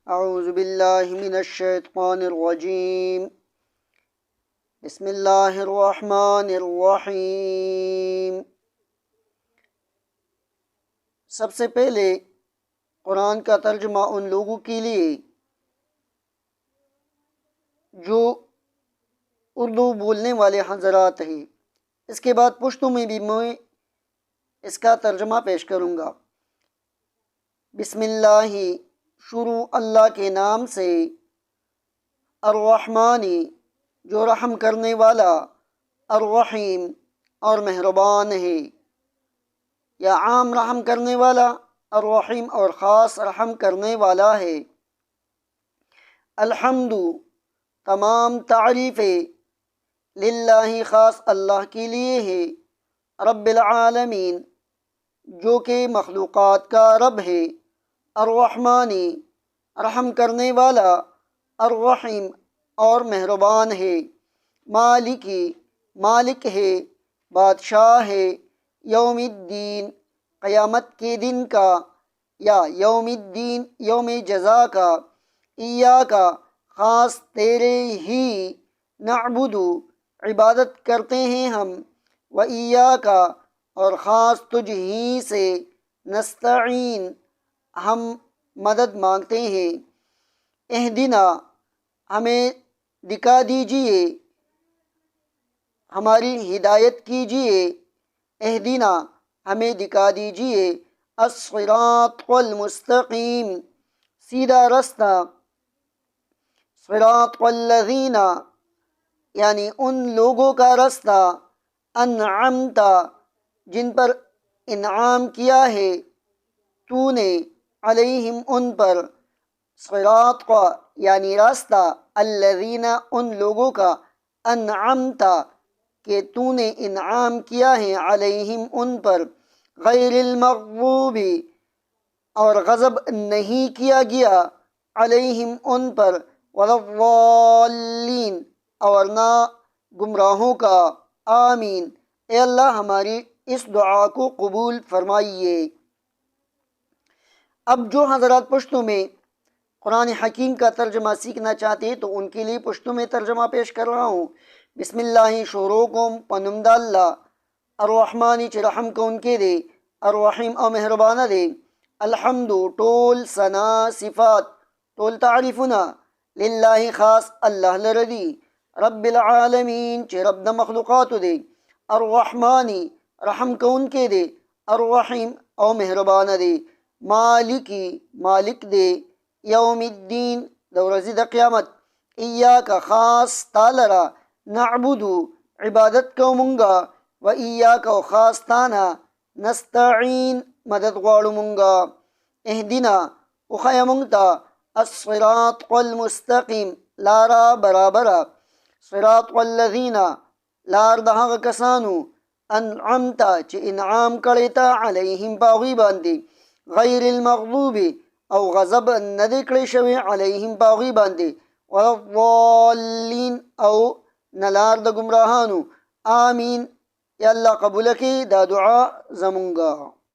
اعوذ باللہ من الشیطان الرجیم بسم اللہ الرحمن الرحیم۔ سب سے پہلے قرآن کا ترجمہ ان لوگوں کے لیے جو اردو بولنے والے حضرات ہیں۔ اس کے بعد پشتو میں بھی میں اس کا ترجمہ پیش کروں گا۔ بسم اللہ، شروع اللہ کے نام سے، الرحمن جو رحم کرنے والا، الرحیم اور مہربان ہے، یا عام رحم کرنے والا، الرحیم اور خاص رحم کرنے والا ہے۔ الحمد تمام تعریفیں، للہ خاص اللہ کے لیے ہے، رب العالمین جو کہ مخلوقات کا رب ہے، الرحمن رحم کرنے والا، الرحیم اور مہربان ہے، مالک مالک ہے، بادشاہ ہے، یوم الدین قیامت کے دن کا، یا یوم الدین یوم جزا کا، ایاکا خاص تیرے ہی، نعبد عبادت کرتے ہیں ہم، و ایاکا اور خاص تجھ ہی سے، نستعین ہم مدد مانگتے ہیں۔ اہدنا ہمیں دکھا دیجئے، ہماری ہدایت کیجئے، اہدنا ہمیں دکھا دیجئے، الصراط المستقیم سیدھا رستہ، صراط الذین یعنی ان لوگوں کا رستہ، انعمت جن پر انعام کیا ہے تو نے، علیہم ان پر، صراط کا یعنی راستہ، الذین ان لوگوں کا، انعمت کہ تو نے انعام کیا ہے، علیہم ان پر، غیر المغضوب اور غضب نہیں کیا گیا، علیہم ان پر، ولا الضالین اور نہ گمراہوں کا، آمین۔ اے اللہ ہماری اس دعا کو قبول فرمائیے۔ اب جو حضرات پشتو میں قرآن حکیم کا ترجمہ سیکھنا چاہتے ہیں تو ان کے لیے پشتو میں ترجمہ پیش کر رہا ہوں۔ بسم اللہ شروع کوم پنمد اللہ، الرحمن چی رحم کو ان کے دے، الرحیم او مہربان دے، الحمد ٹول ثنا صفات ٹول تعریفنا، للہ خاص اللہ لردی، رب العالمین چی رب دا مخلوقات دے، الرحمن رحم کو ان کے دے، الرحیم او مہربان دے، مالکی مالک دے، یوم الدین دورزی دا قیامت، ایاکا خاص تالرا، نعبدو عبادت کو منگا، و ایاکا خاص تانا، نستعین مدد غوار منگا، اہدنا اخیا منگتا، الصراط المستقیم لارا برابرا، صراط الذین لار دہاغ کسانو، انعمتا چی انعام کڑیتا، علیہم باغی باندے، غیر المغضوب او غضب ندکڑی شوی، علیہم باغی باندے، ولا الضالین او نلار دا گمراہانو، آمین۔ یا اللہ قبول کی دا دعا زمونگا۔